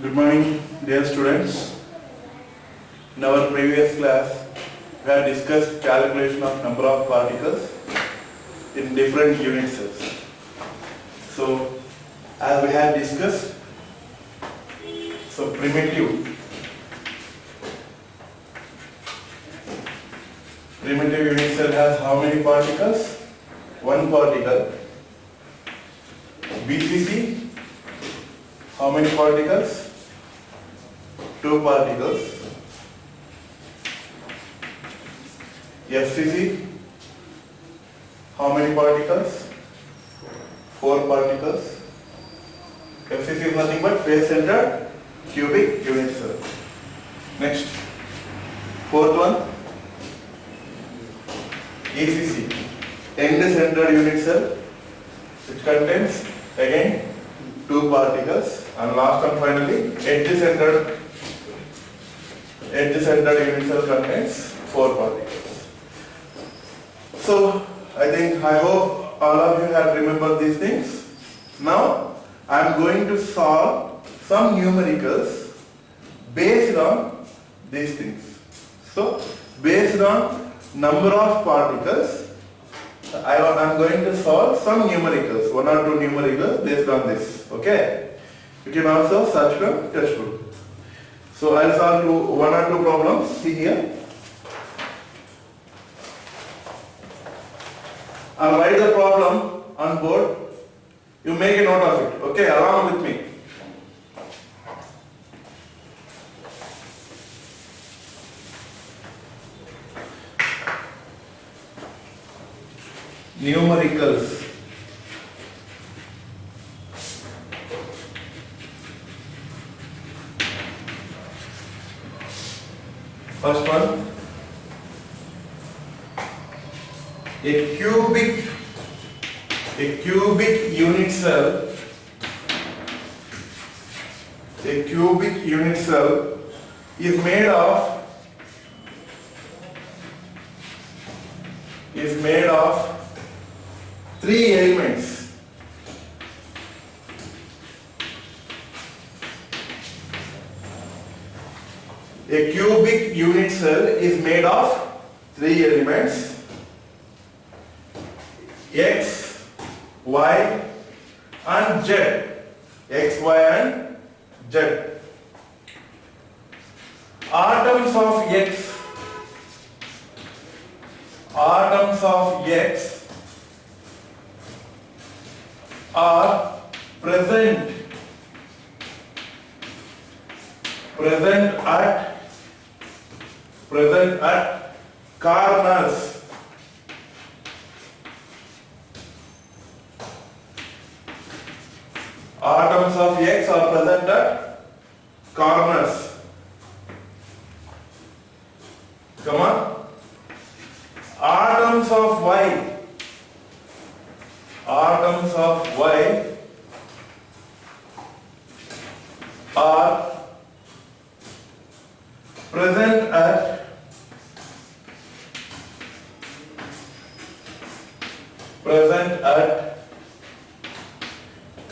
Good morning, dear students. In our previous class, we have discussed calculation of number of particles in different unit cells. So, as we have discussed, primitive unit cell has how many particles? One particle. BCC, how many particles? Two particles. FCC, how many particles? Four particles. FCC is nothing but face-centered cubic unit cell. Next, fourth one, ECC, end-centered unit cell, which contains again two particles, and last and finally, edge-centered unit cell contains four particles. So, I hope all of you have remembered these things. Now, I am going to solve some numericals based on these things. So, based on number of particles, I am going to solve some numericals, one or two numericals based on this. Okay? You can also search from textbook. So, I will solve one or two problems. See here. I will write the problem on board. You make a note of it. Okay? Along with me. Numericals. First one, a cubic unit cell is made of three elements. A cubic unit cell is made of three elements: X, Y, and Z. X, Y, and Z. Atoms of X are present at corners. Atoms of X are present at corners. Come on. Atoms of Y are present at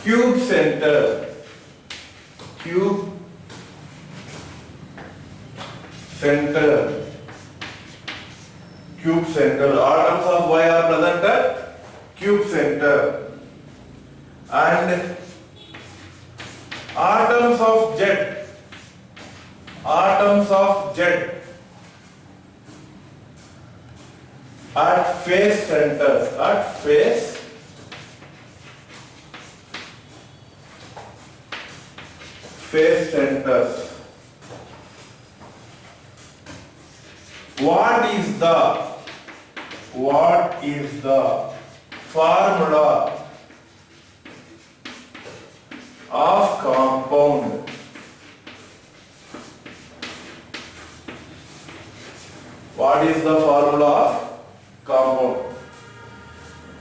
cube center. Atoms of Y are present at cube center, and atoms of Z at face centers. What is the formula of compound? What is the formula of compound?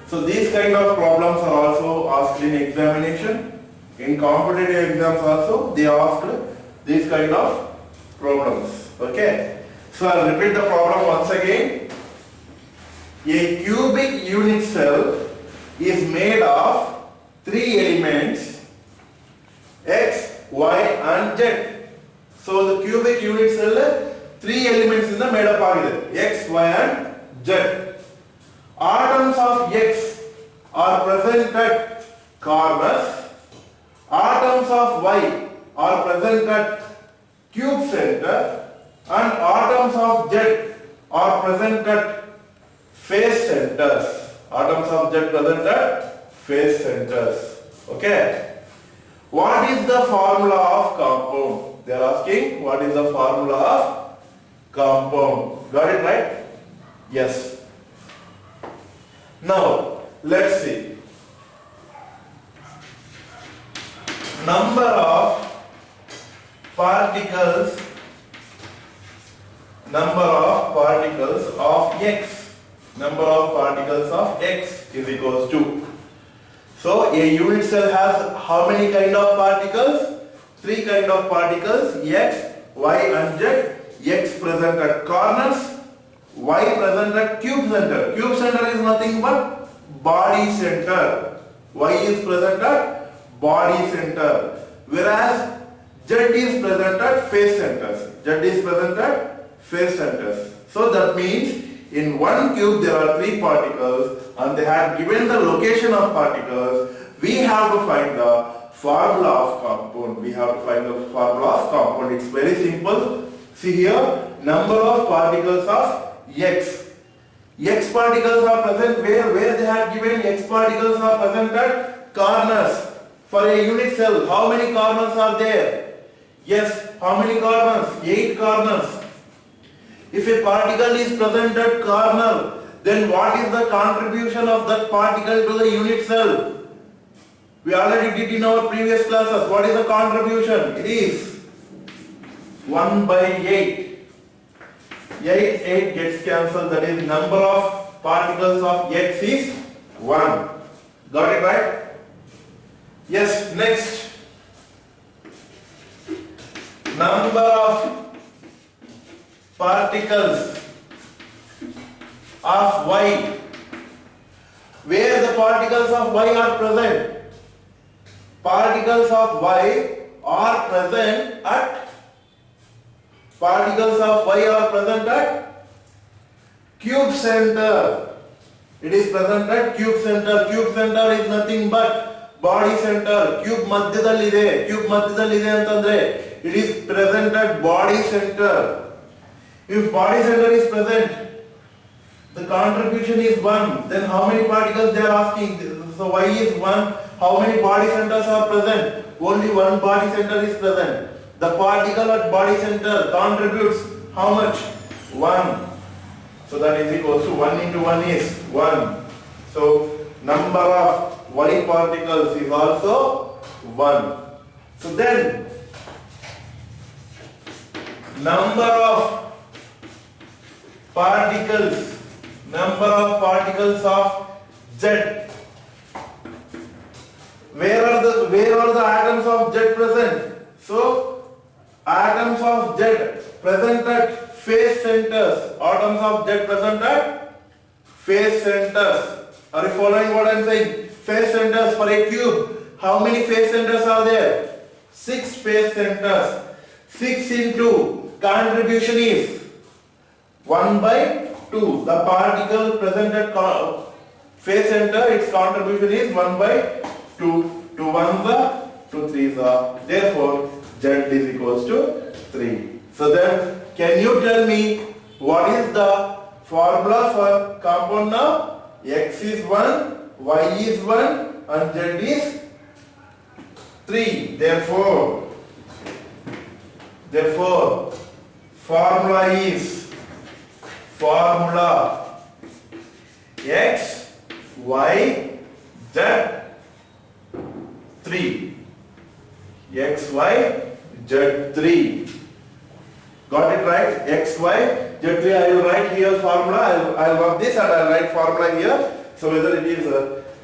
So these kind of problems are also asked in examination. In competitive exams also they asked these kind of problems. Okay. So I will repeat the problem once again. A cubic unit cell is made of three elements: and Z. So the cubic unit cell 3 elements in the made up agide X, Y and Z. Atoms of X are present at corners. Atoms of Y are present at cube center, and atoms of Z are present at face centers. Atoms of Z present at face centers. Okay. What is the formula of compound? They are asking what is the formula of compound. Got it right? Yes. Now let's see. Number of particles of X. Number of particles of X is equals to. So a unit cell has how many kind of particles? 3 kind of particles, X, Y and Z. X present at corners, Y present at cube center. Cube center is nothing but body center. Y is present at body center, whereas Z is present at face centers. Z is present at face centers. So that means in one cube there are 3 particles and they have given the location of particles. We have to find the formula of compound. It's very simple. See here, number of particles of X. X particles are present where they have given X particles are present at corners. For a unit cell, how many corners are there? Yes, how many corners? 8 corners. If a particle is present at corner, then what is the contribution of that particle to the unit cell? We already did in our previous classes. What is the contribution? It is 1 by 8. 8 gets cancelled. That is number of particles of X is 1. Got it right? Yes, next. Number of particles of Y. Where the particles of Y are present? Particles of Y are present at cube center. It is present at cube center. Cube center is nothing but body center. Cube madhyadallide. Cube madhyadallide antandre it is present at body center. If body center is present, the contribution is 1. Then how many particles they are asking? So Y is 1. How many body centers are present? Only one body center is present. The particle at body center contributes how much? 1. So that is equals to 1 into 1 is 1. So number of Y particles is also 1. So then number of particles of Z. Where are the atoms of Z present? So atoms of Z present at face centers. Atoms of Z present at face centers. Are you following what I am saying? Face centers for a cube. How many face centers are there? 6 face centers. 6 into contribution is 1 by 2. The particle present at face center, its contribution is 1 by 2. 2 1s are 2 3s are. Therefore, Z is equals to 3. So then, can you tell me what is the formula for compound now? X is 1, Y is 1 and Z is 3. Therefore, formula is X, Y, Z, 3. X, Y, Z, 3. Got it right? X, Y, Z, 3. I will write here formula. I will work this and I will write formula here. So whether it is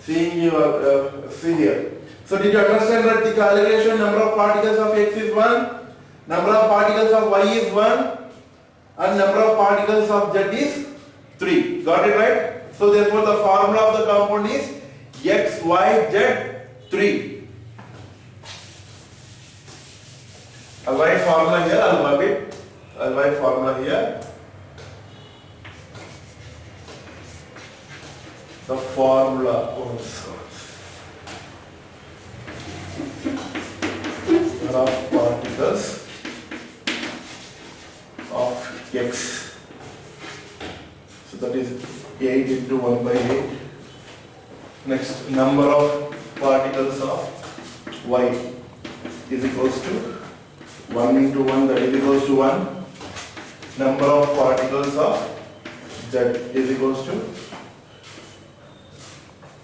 see here. So did you understand that the calculation number of particles of X is 1, number of particles of Y is 1 and number of particles of Z is 3. Got it right? So therefore the formula of the compound is X, Y, Z, 3. I'll write formula here, I'll rub it. I'll write formula here. The formula, oh God. Of particles of X. So that is 8 into 1 by 8. Next, number of particles of Y is equals to 1 into 1, that is equals to 1. Number of particles of Z is equals to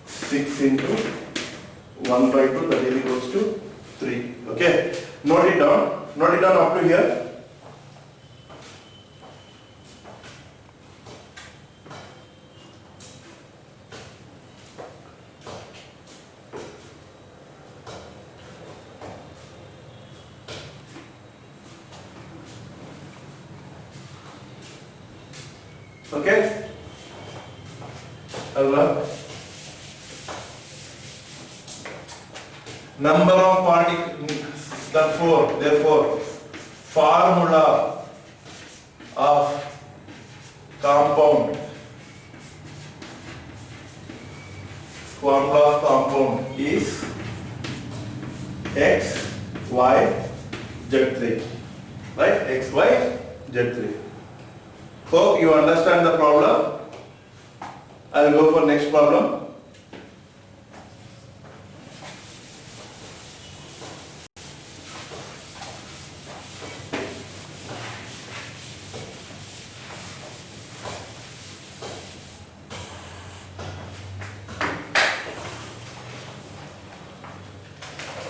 6 into 1 by 2, that is equals to 3. Okay, note it down. Note it down up to here. Okay, Allah. Number of particles, therefore, formula of compound, is X, Y, Z3, right? X, Y, Z3. Hope you understand the problem. I'll go for next problem.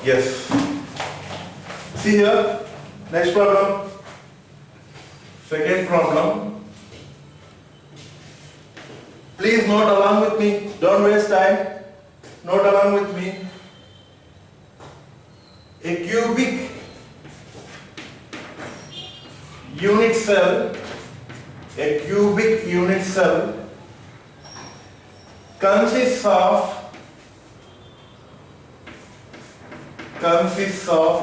Yes. See here, next problem. Second problem. Please note along with me. Don't waste time. Note along with me. A cubic unit cell. A cubic unit cell consists of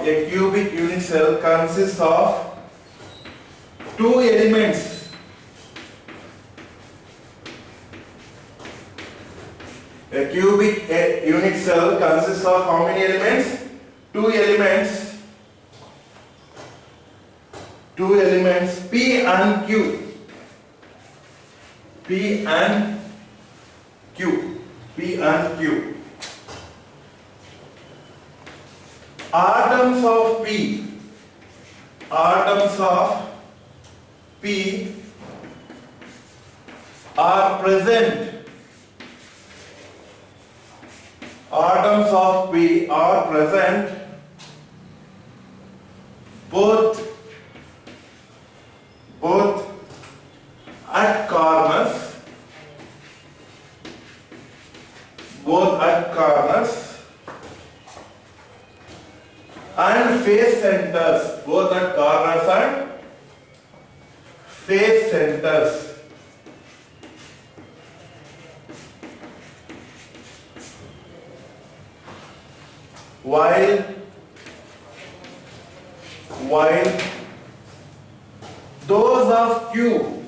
a cubic unit cell consists of two elements. A cubic unit cell consists of how many elements? Two elements. Two elements P and Q. P and Q. P and Q. Atoms of P are present. Atoms of P are present both at corners, and face centers, both at corners and face centers. While those of Q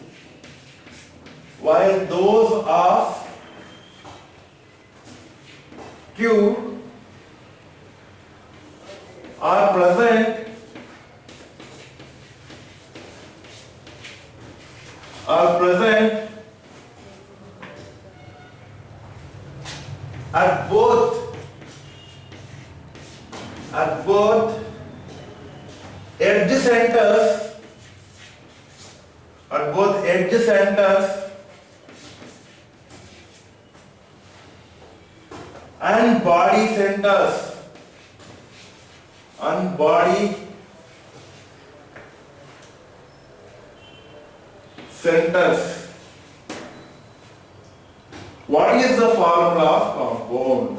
are present at both edge centers and body centers. What is the formula of compound?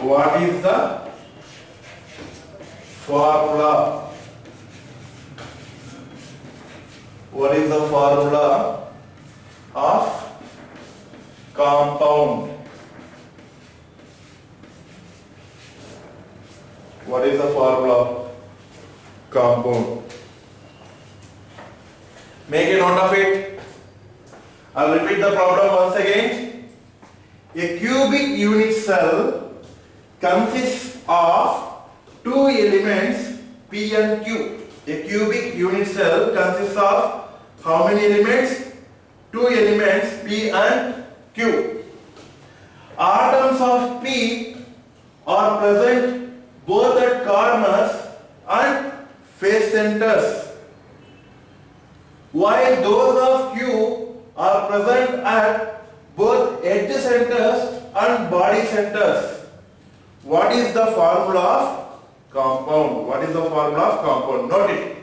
What is the formula? What is the formula of compound? What is the formula of compound? Make a note of it. I'll repeat the problem once again. A cubic unit cell consists of two elements P and Q. A cubic unit cell consists of how many elements? Two elements P and Q. Atoms of P are present both at corners and face centers, while those of Q are present at both edge centers and body centers. What is the formula of compound? What is the formula of compound? Note it.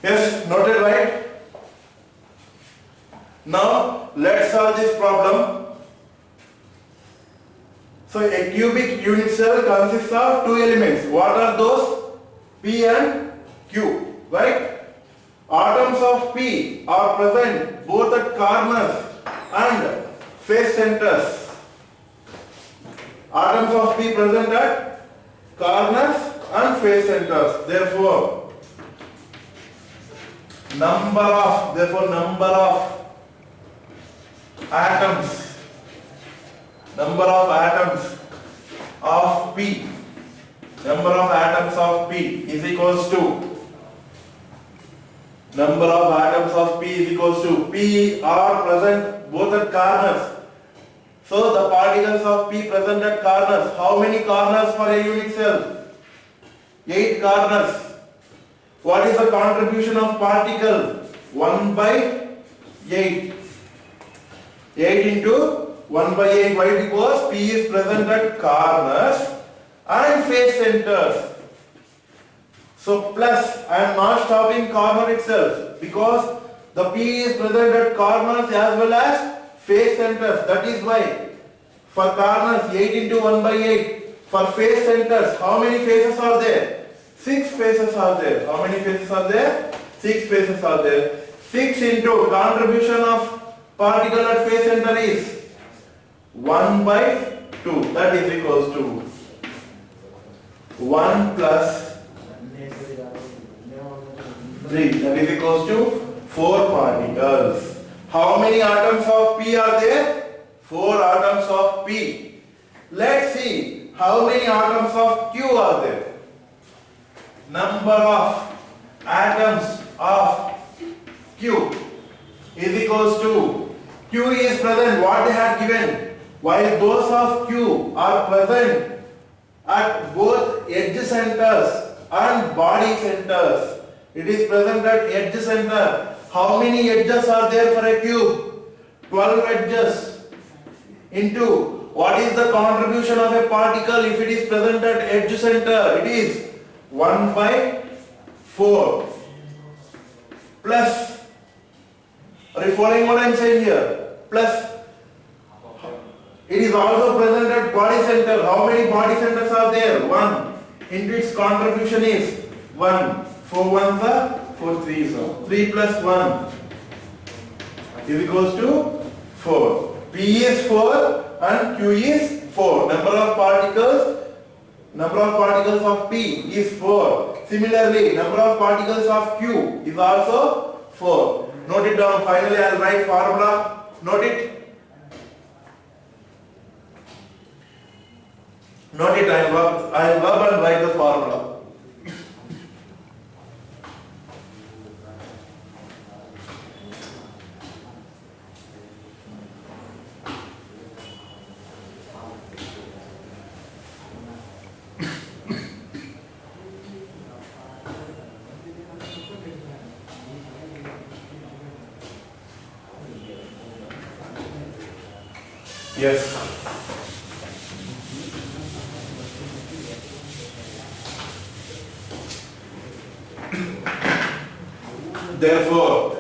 Yes, noted, right? Now let's solve this problem. So a cubic unit cell consists of two elements. What are those? P and Q, right? Atoms of P are present both at corners and face centers. Atoms of P present at corners and face centers. Therefore, number of atoms of P is equals to P are present both at corners. So the particles of P present at corners. How many corners for a unit cell? 8 corners. What is the contribution of particle? 1 by 8. 8 into 1 by 8. Why? Because P is present at corners and face centers. So plus, I am not stopping corner itself because the P is present at corners as well as face centers. That is why for corners 8 into 1 by 8. For face centers, how many faces are there? 6 faces are there. How many faces are there? 6 faces are there. 6 into contribution of particle at face center is 1 by 2. That is equals to 1 plus 3. That is equals to 4 particles. How many atoms of P are there? 4 atoms of P. Let's see how many atoms of Q are there. Number of atoms of Q is equals to Q is present. What they had given? While those of Q are present at both edge centers and body centers. It is present at edge center. How many edges are there for a cube? 12 edges. Into what is the contribution of a particle if it is present at edge center? It is 1 by 4. Plus, are you following what I am saying here? Plus, it is also present at body center. How many body centers are there? 1. Into its contribution is 1. 4 ones are 4 threes are. 3 plus 1 is equals to 4. P is 4 and Q is 4. Number of particles of P is 4. Similarly, number of particles of Q is also 4. Note it down. Finally, I will write formula. Note it. Note it. I will verb and write the formula. Yes. Therefore,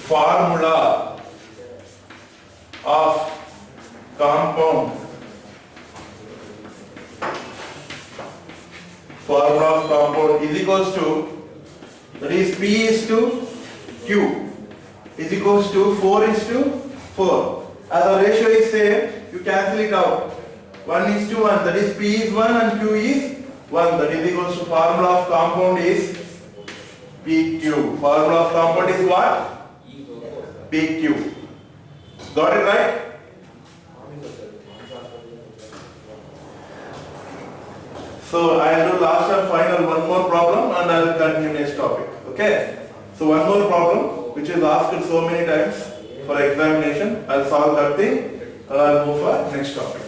formula of compound. Formula of compound is equals to, that is P is to Q is equals to 4 is to 4. As the ratio is same, you cancel it out. 1 is to 1, that is P is 1 and Q is 1. That is equals to formula of compound is PQ. Formula of compound is what? PQ. Got it right? So I will do last and final one more problem and I will continue next topic. Okay? So one more problem which is asked so many times for examination. I will solve that thing and I will move for next topic.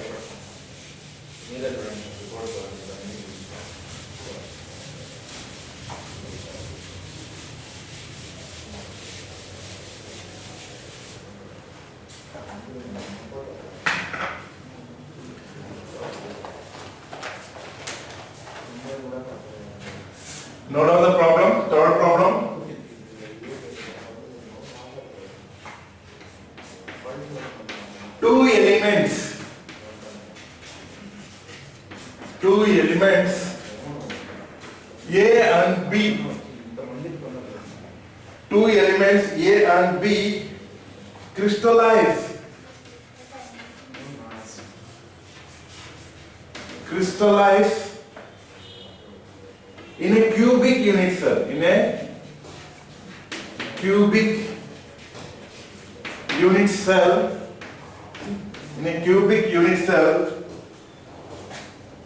Note down the problem, third problem. Two elements, A and B. Two elements A and B crystallize in a cubic unit cell, in a cubic unit cell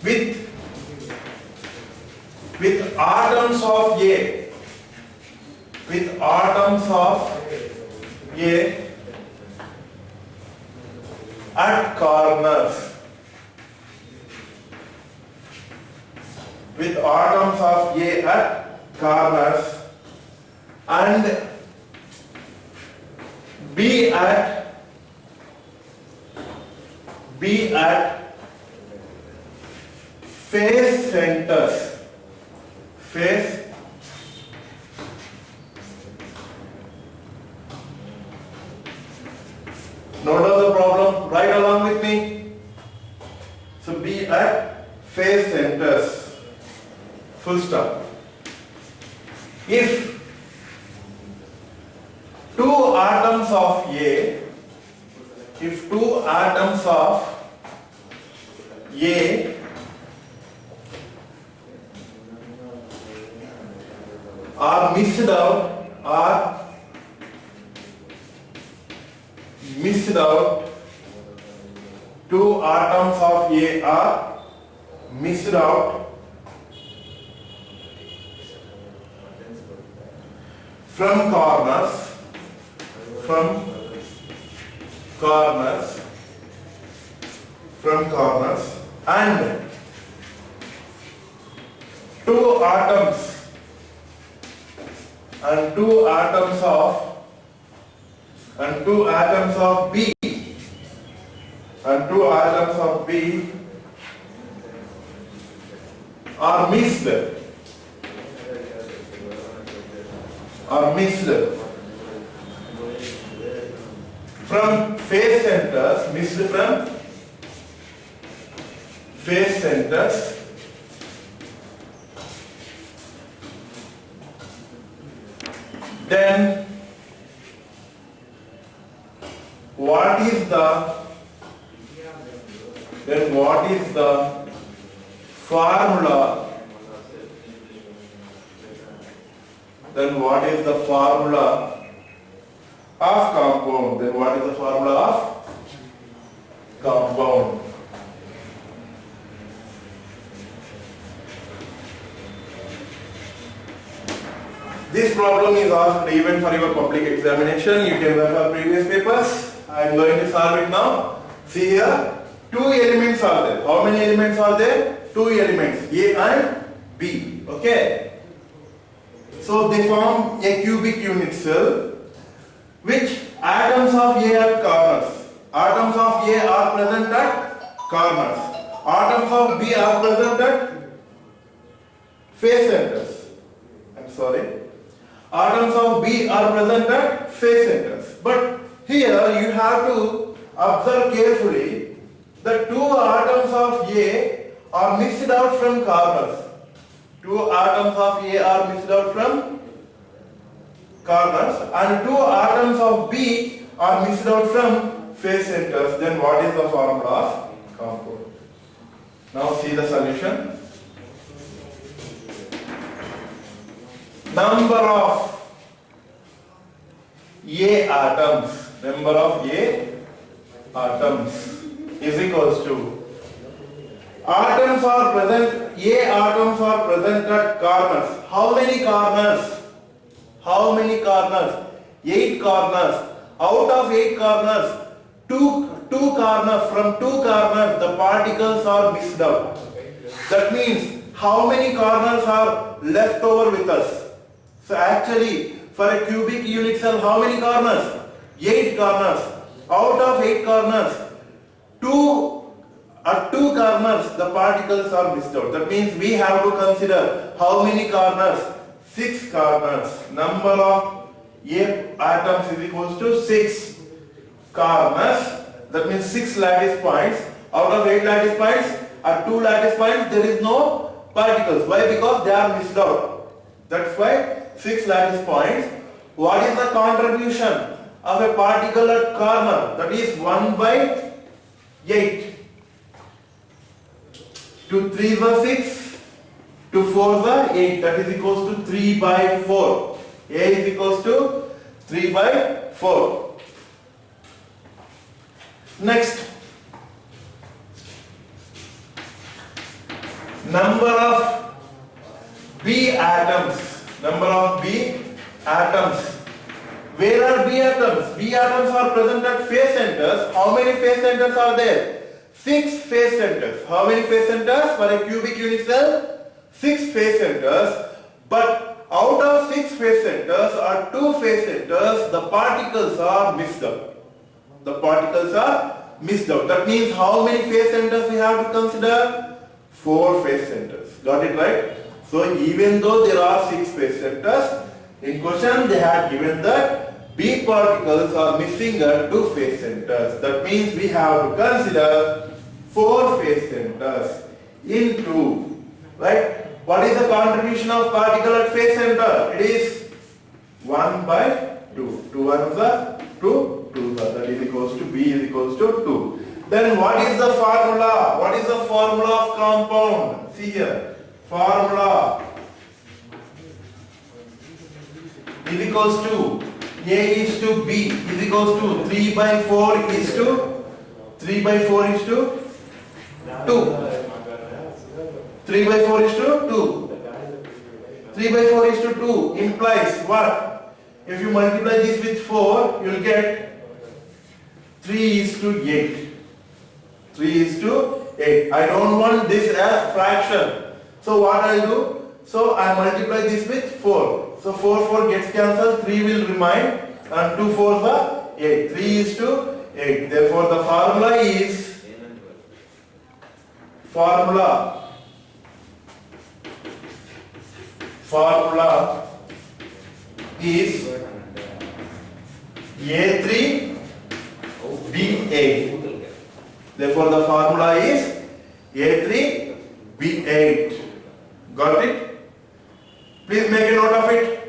with atoms of A at corners. With atoms of A at corners and B at face centers. Note down the problem, write along with me. So B at face centers. Full stop. If two atoms of A are missed out, two atoms of A are missed out from corners and two atoms of B are missed from face centers, then what is the formula? Then what is the formula of compound? This problem is asked even for your public examination. You can refer previous papers. I am going to solve it now. See here, two elements are there. How many elements are there? Two elements, A and B. Okay. So they form a cubic unit cell which atoms of A are corners. Atoms of A are present at corners. Atoms of B are present at face centers. I'm sorry. Atoms of B are present at face centers. But here you have to observe carefully. the two atoms of A are mixed out from corners. Two atoms of A are mixed out from corners and two atoms of B are mixed out from face centers. Then what is the formula of compound? Now see the solution. Number of A atoms is equals to atoms are present, A atoms are present at corners. How many corners? How many corners? 8 corners. Out of 8 corners, two corners, from 2 corners the particles are mixed out. That means how many corners are left over with us? So actually for a cubic unit cell, how many corners? 8 corners. Out of 8 corners, at 2 corners the particles are mixed out. That means we have to consider how many corners? 6 corners. Number of A atoms is equals to 6 corners. That means 6 lattice points. Out of 8 lattice points, at 2 lattice points there is no particles. Why? Because they are mixed out. That's why 6 lattice points. What is the contribution of a particle at corner? That is 1 by 8. To 3 the 6, to 4 the 8. That is equals to 3 by 4. A is equals to 3 by 4. Next, number of B atoms. Number of B atoms. Where are B atoms? B atoms are present at face centers. How many face centers are there? 6 face centers. How many face centers? For a cubic unit cell, 6 face centers. But out of 6 face centers or 2 face centers, the particles are mixed out. The particles are mixed out. That means how many face centers we have to consider? 4 face centers. Got it right? So even though there are 6 face centers, in question they had given that B particles are missing at 2 face centers. That means we have to consider 4 face centers in 2. Right? What is the contribution of particle at face center? It is 1 by 2. 2 ones are 2, 2 that is equals to B is equals to 2. Then what is the formula? What is the formula of compound? See here. Formula is equals to A is to B is equals to 3 by 4 is to 3 by 4 is to 2. 3 by 4 is to 2. 3 by 4 is to 2 implies what? If you multiply this with 4, you will get 3 is to 8. 3 is to 8. I don't want this as fraction. So what I will do? So I multiply this with 4. So 4 gets cancelled, 3 will remain and 2 4s are 8. 3 is to 8. Therefore the formula is A3 B8. Therefore the formula is A3 B8. Got it? Please make a note of it.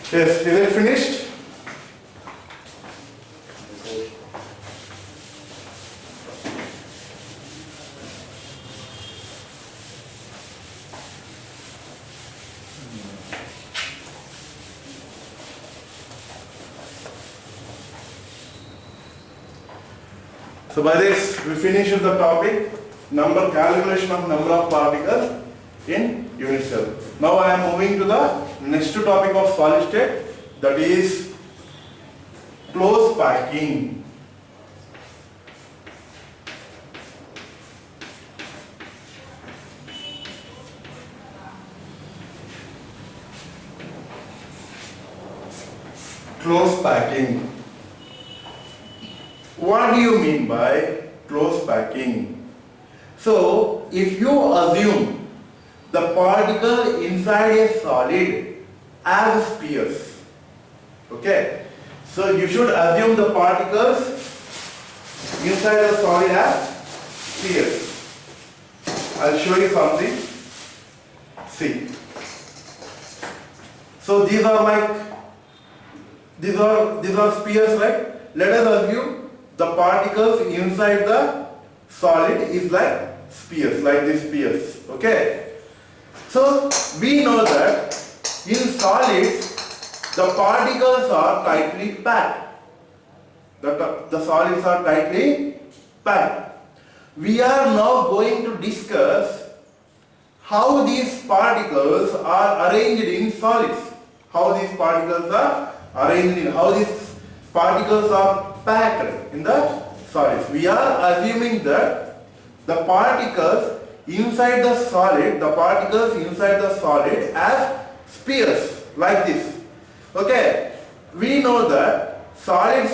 Yes, is it finished? So by this we finish the topic calculation of number of particles in unit cell. Now I am moving to the next topic of solid state, that is close packing. Close packing. What do you mean by close packing? So, if you assume the particle inside a solid as spheres, okay? So, you should assume the particles inside the solid as spheres. I'll show you something. See. So, these are spheres, right? Let us assume the particles inside the solid is like spheres, like these spheres. Okay? So we know that in solids the particles are tightly packed. The solids are tightly packed. We are now going to discuss how these particles are arranged in solids. How these particles are arranged in, how these particles are packed in the solids. We are assuming that the particles inside the solid, as spheres like this. Okay, we know that in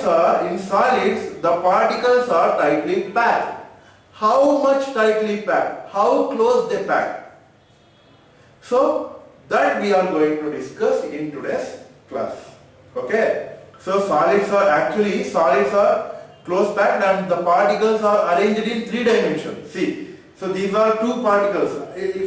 solids the particles are tightly packed. How much tightly packed? How close they pack? So that we are going to discuss in today's class. Okay, so solids are close packed and the particles are arranged in 3 dimensions. See, so these are 2 particles.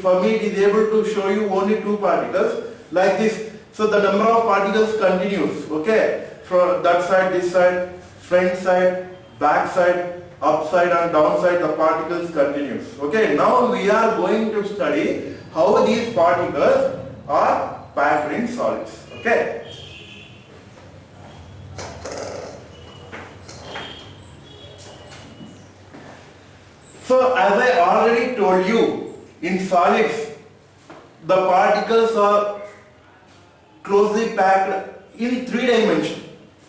For me it is able to show you only 2 particles like this. So the number of particles continues. Okay, from that side, this side, front side, back side, up side and down side, the particles continues. Okay, now we are going to study how these particles are packed in solids. Okay. So as I already told you, in solids the particles are closely packed in 3 dimensions.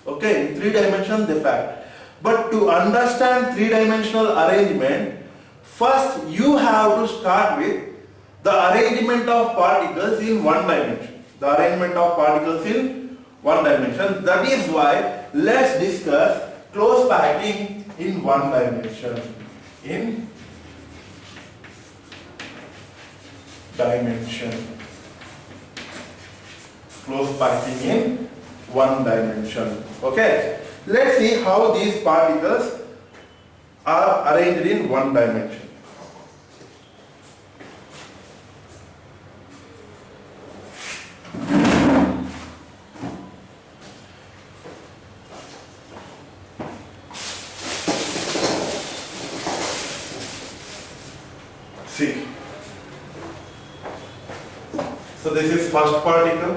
Okay, in 3 dimensions they packed. But to understand 3-dimensional arrangement, first you have to start with the arrangement of particles in 1 dimension. The arrangement of particles in 1 dimension. That is why let's discuss close packing in 1 dimension. In dimension. Close packing in 1 dimension. Okay. Let's see how these particles are arranged in 1 dimension. See. So this is first particle,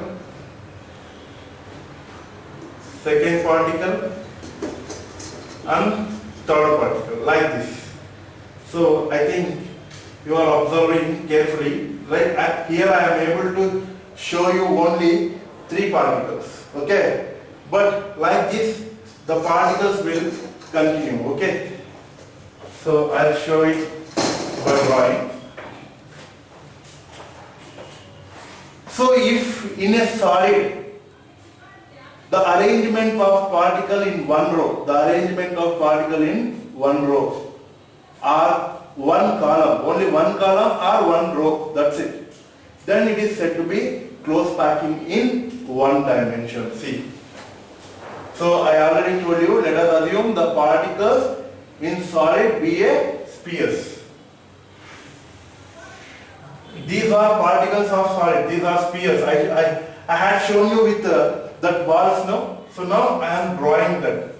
second particle and third particle, like this. So I think you are observing carefully. Right here I am able to show you only 3 particles. Okay, but like this the particles will continue. Okay, so I'll show it by drawing. So if in a solid the arrangement of particle in 1 row, are 1 column, only 1 column or 1 row, that's it. Then it is said to be close packing in 1 dimension. See. So I already told you, let us assume the particles in solid be a spheres. These are particles of solid, these are spheres. I had shown you with that balls now. So now I am drawing that.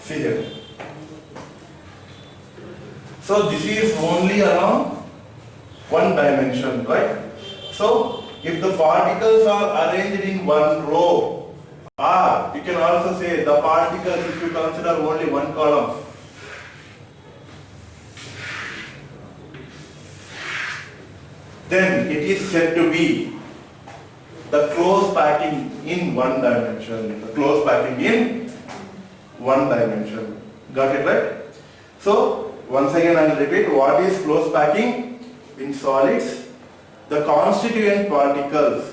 See here. So this is only around 1 dimension, right? So if the particles are arranged in one row, or you can also say the particles, if you consider only one column, then it is said to be the close packing in one dimension. The close packing in one dimension. Got it right? So, once again I will repeat, what is close packing? In solids, the constituent particles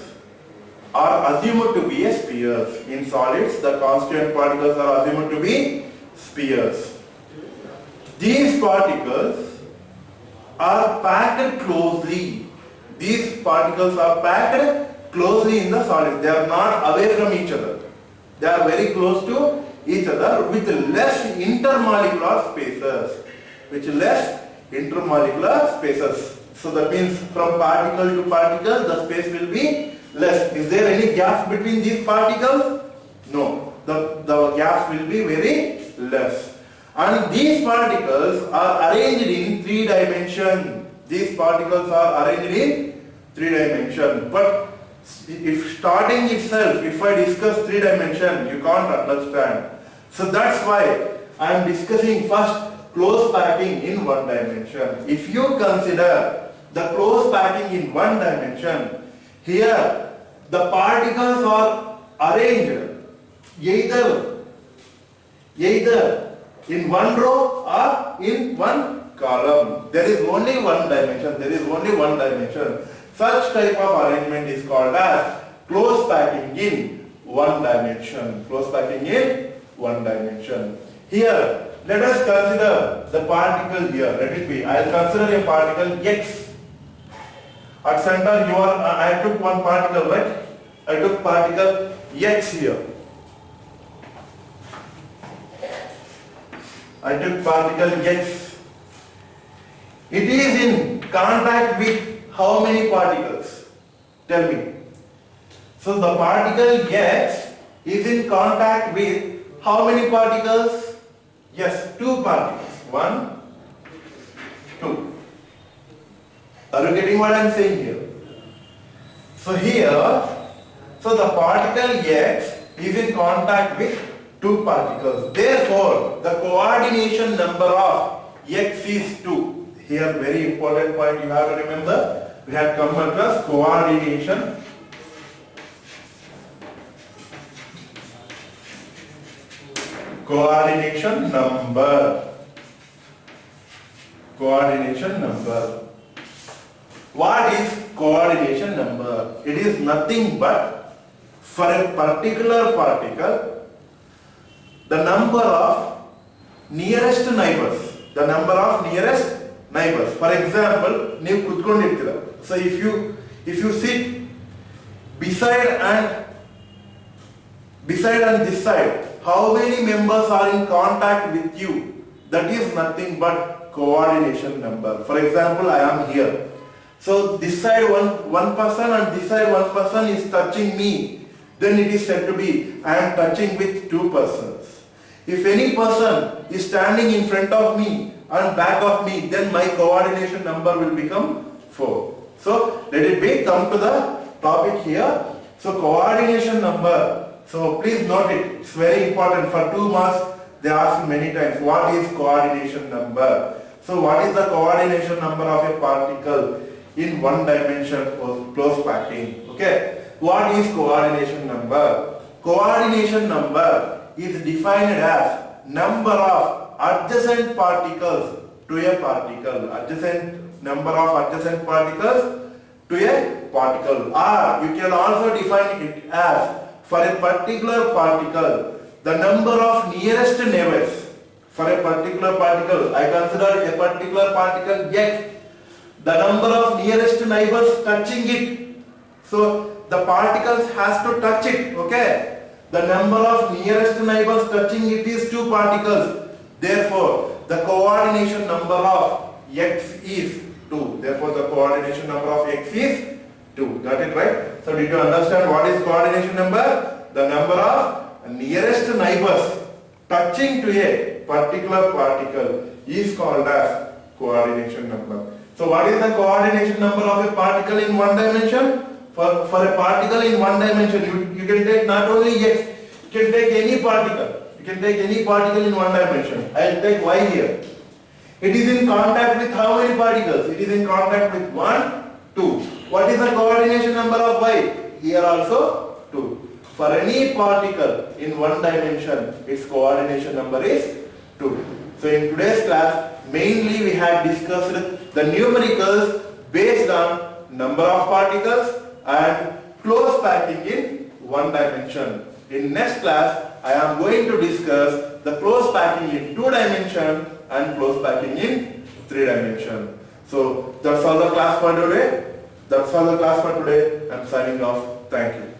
are assumed to be spheres. In solids, the constituent particles are assumed to be spheres. These particles are packed closely. These particles are packed closely in the solids. They are not away from each other. They are very close to each other with less intermolecular spaces. So that means from particle to particle the space will be less. Is there any gaps between these particles? No. The gaps will be very less. And these particles are arranged in 3 dimensions. These particles are arranged in 3 dimensions. But if starting itself, if I discuss 3 dimensions, you can't understand. So that's why I am discussing first close packing in 1 dimension. If you consider the close packing in 1 dimension, here the particles are arranged either in 1 row or in 1 column. There is only 1 dimension. Such type of arrangement is called as close packing in 1 dimension. Here, let us consider the particle here. Let it be. I will consider a particle X. At center, I took one particle, right? I took particle X here. I took particle X. It is in contact with how many particles? Tell me. So the particle X is in contact with how many particles? Yes, 2 particles. 1, 2. Are you getting what I am saying here? So the particle X is in contact with 2 particles. Therefore, the coordination number of X is 2. Here, very important point you have to remember. We have come across coordination. Coordination number. What is coordination number? It is nothing but for a particular particle, the number of nearest neighbors. For example, ನೀವು ಕುತ್ಕೊಂಡಿರ್ತೀರ. So if you sit beside and this side, how many members are in contact with you? That is nothing but coordination number. For example, I am here. So this side one person and this side one person is touching me. Then it is said to be I am touching with 2 persons. If any person is standing in front of me and back of me, then my coordination number will become 4. So let it be. Come to the topic here. So coordination number. So please note it. It's very important. For 2 marks they ask many times. What is coordination number? So what is the coordination number of a particle in 1 dimension close packing? Okay. What is coordination number? Coordination number is defined as number of adjacent particles to a particle. Number of adjacent particles to a particle. Or you can also define it as for a particular particle, the number of nearest neighbors. For a particular particle, I consider a particular particle X, the number of nearest neighbors touching it. So the particles has to touch it, okay? The number of nearest neighbors touching it is 2 particles. Therefore, the coordination number of X is 2. Therefore, the coordination number of X is 2. Got it right? So did you understand what is coordination number? The number of nearest neighbors touching to a particular particle is called as coordination number. So what is the coordination number of a particle in 1 dimension? For a particle in one dimension, you can take not only x, you can take any particle. You can take any particle in one dimension. I will take y here. It is in contact with how many particles? It is in contact with 1, 2. What is the coordination number of y? Here also 2. For any particle in one dimension, its coordination number is 2. So in today's class, mainly we have discussed the numericals based on number of particles and close packing in one dimension. In next class, I am going to discuss the close packing in 2 dimension and close packing in 3 dimension. So that's all the class for today. I am signing off. Thank you.